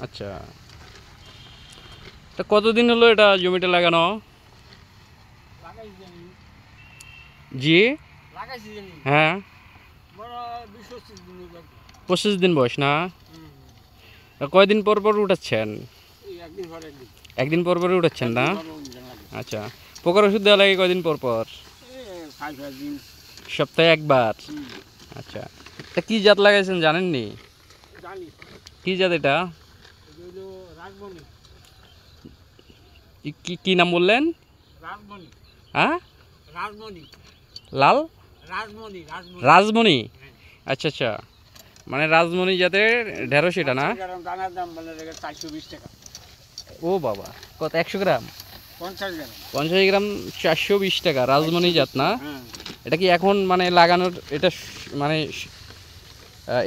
আচ্ছা, তা কতদিন হলো এটা জমিটা লাগানো? জি, হ্যাঁ, 25 দিন বয়স না? কয়দিন পর পর উঠাচ্ছেন? একদিন পর পর উঠাচ্ছেন না? আচ্ছা, পোকার ওষুধ দেওয়া লাগে কয়দিন পর পর? সপ্তাহে একবার। আচ্ছা, তা কি জাত লাগাইছেন জানেননি? কি জাত এটা? কি নাম বললেন? হ্যাঁ, লাল রাজমণি। আচ্ছা আচ্ছা, মানে রাজমণি জাতের ঢেঁড়স এটা না? ও বাবা, কত 100 গ্রাম? 50 গ্রাম 420 টাকা, রাজমণি জাত না? এটা কি এখন মানে লাগানোর এটা মানে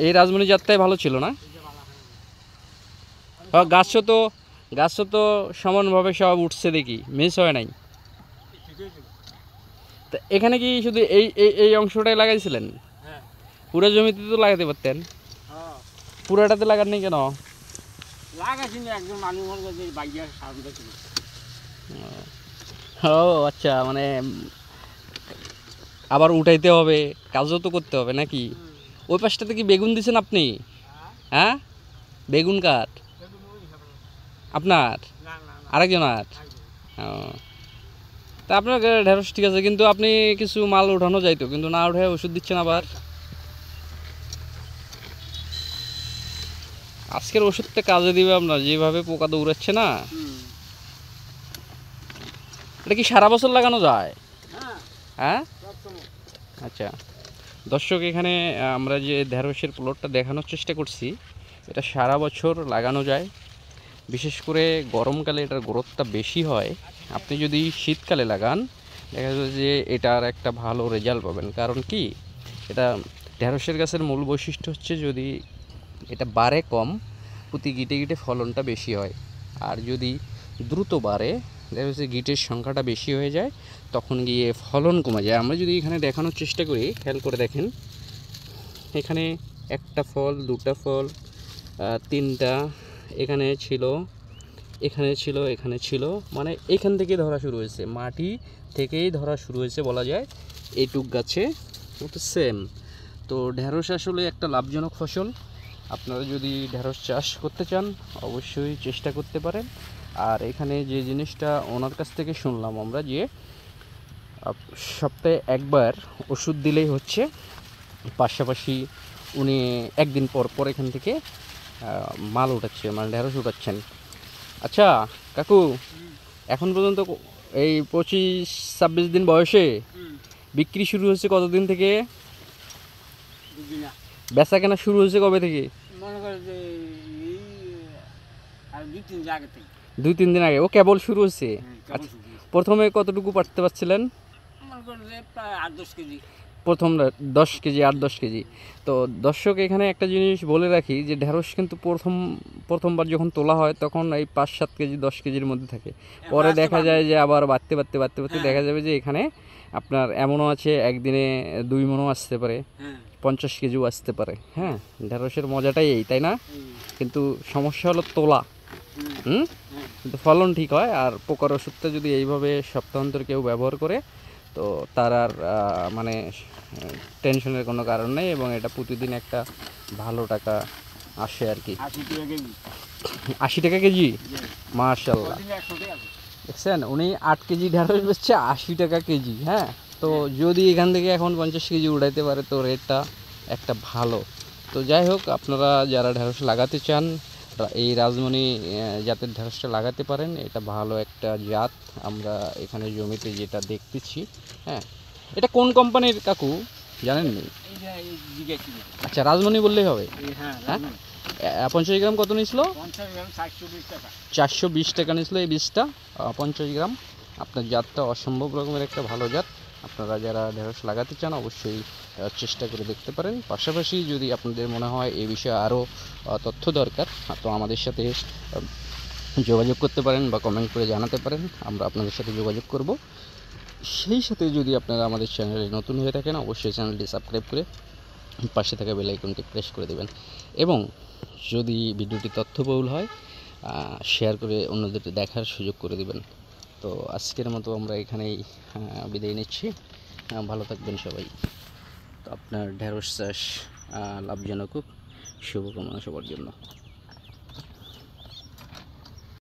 এই রাজমণি জাতটাই ভালো ছিল না? গাছও তো সমানভাবে সব উঠছে, দেখি মিস হয় নাই। তা এখানে কি শুধু এই এই অংশটাই লাগাইছিলেন? পুরো জমিতে তো লাগাতে পারতেন। পুরাটাতে লাগাননি কেন? ও আচ্ছা, মানে আবার উঠাইতে হবে, কাজও তো করতে হবে নাকি? ওই পাশটাতে কি বেগুন দিছেন আপনি? হ্যাঁ, বেগুন কাঠ আপনার? আরেকজনের? ও, তা আপনার ঢেঁড়স ঠিক আছে, কিন্তু আপনি কিছু মাল উঠানো যাইতো, কিন্তু না উঠে ওষুধ দিচ্ছেন আবার। আজকের ওষুধটা কাজে দিবে আপনার, যেভাবে পোকা দৌড়াচ্ছে না। এটা কি সারা বছর লাগানো যায়? হ্যাঁ, আচ্ছা। দর্শক, এখানে আমরা যে ঢেঁড়সের প্লটটা দেখানোর চেষ্টা করছি, এটা সারা বছর লাগানো যায়। বিশেষ করে গরমকালে এটার গ্রোথটা বেশি হয়। আপনি যদি শীতকালে লাগান, দেখা যাবে যে এটার একটা ভালো রেজাল্ট পাবেন। কারণ কি, এটা ঢেঁড়সের গাছের মূল বৈশিষ্ট্য হচ্ছে, যদি এটা বাড়ে কম, প্রতি গিটে গিটে ফলনটা বেশি হয়। আর যদি দ্রুত বাড়ে, দেখা যাচ্ছে গিটের সংখ্যাটা বেশি হয়ে যায়, তখন গিয়ে ফলন কমে যায়। আমরা যদি এখানে দেখানোর চেষ্টা করি, খেয়াল করে দেখেন, এখানে একটা ফল, দুটা ফল, তিনটা, এখানে ছিল, এখানে ছিল, এখানে ছিল, মানে এখান থেকে ধরা শুরু হয়েছে, মাটি থেকেই ধরা শুরু হয়েছে বলা যায় এইটুক গাছে। তো সেম, তো ঢেঁড়স আসলে একটা লাভজনক ফসল। আপনারা যদি ঢেঁড়স চাষ করতে চান, অবশ্যই চেষ্টা করতে পারেন। আর এখানে যে জিনিসটা ওনার কাছ থেকে শুনলাম আমরা, যে সপ্তাহে একবার ওষুধ দিলেই হচ্ছে, পাশাপাশি উনি একদিন পর পর এখান থেকে মাল উঠাচ্ছে, মানে ঢেঁড়স উঠাচ্ছেন। আচ্ছা কাকু, এখন পর্যন্ত এই 25-26 দিন বয়সে বিক্রি শুরু হয়েছে কতদিন থেকে? বেচা কেনা শুরু হয়েছে কবে থেকে? 2-3 দিন আগে। ও কেবল শুরু হচ্ছে। আচ্ছা, প্রথমে কতটুকু পারতে পারছিলেন? প্রথম 10 কেজি, 8-10 কেজি। তো দর্শক, এখানে একটা জিনিস বলে রাখি, যে ঢেঁড়স কিন্তু প্রথমবার যখন তোলা হয়, তখন এই 5-7 কেজি, 10 কেজির মধ্যে থাকে। পরে দেখা যায় যে আবার বাড়তে বাড়তে বাড়তে বাড়তে দেখা যাবে যে এখানে আপনার এমনও আছে, একদিনে 2 মণও আসতে পারে, 50 কেজিও আসতে পারে। হ্যাঁ, ঢেঁড়সের মজাটাই এই, তাই না? কিন্তু সমস্যা হলো তোলা। কিন্তু ফলন ঠিক হয়। আর পোকার ওষুধটা যদি এইভাবে সপ্তাহান্তর কেউ ব্যবহার করে, তো তার আর মানে টেনশনের কোনো কারণ নেই, এবং এটা প্রতিদিন একটা ভালো টাকা আসে আর কি। 80 টাকা কেজি? মাশাআল্লাহ, দেখছেন, উনি 8 কেজি ঢেঁড়স বেচছে 80 টাকা কেজি। হ্যাঁ, তো যদি এখান থেকে এখন 50 কেজি উঠাইতে পারে, তো রেটটা একটা ভালো। তো যাই হোক, আপনারা যারা ঢেঁড়স লাগাতে চান, এই রাজমণি জাতের ঢেঁড়সটা লাগাতে পারেন। এটা ভালো একটা জাত। আমরা এখানে জমিতে যেটা দেখতেছি, হ্যাঁ, এটা কোন কোম্পানির কাকু জানেননি? আচ্ছা, রাজমণি বললেই হবে। হ্যাঁ, 50 গ্রাম কত নিয়েছিল? 420 টাকা নিয়েছিল এই বীজটা, 50 গ্রাম। আপনার জাতটা অসম্ভব রকমের একটা ভালো জাত। আপনারা যারা ঢেঁড়স লাগাতে চান, অবশ্যই চেষ্টা করে দেখতে পারেন। পাশাপাশি যদি আপনাদের মনে হয় এই বিষয়ে আরও তথ্য দরকার, তো আমাদের সাথে যোগাযোগ করতে পারেন, বা কমেন্ট করে জানাতে পারেন, আমরা আপনাদের সাথে যোগাযোগ করব। সেই সাথে যদি আপনারা আমাদের চ্যানেলে নতুন হয়ে থাকেন, অবশ্যই চ্যানেলটি সাবস্ক্রাইব করে পাশে থাকা বেল আইকনটি প্রেস করে দেবেন এবং যদি ভিডিওটি তথ্যবহুল হয় শেয়ার করে অন্যদের দেখার সুযোগ করে দেবেন। তো আজকের মতো আমরা এখানেই বিদায় নিচ্ছি। ভালো থাকবেন সবাই। তো আপনার ঢেঁড়স চাষ লাভজনক হোক, শুভকামনা সবার জন্য।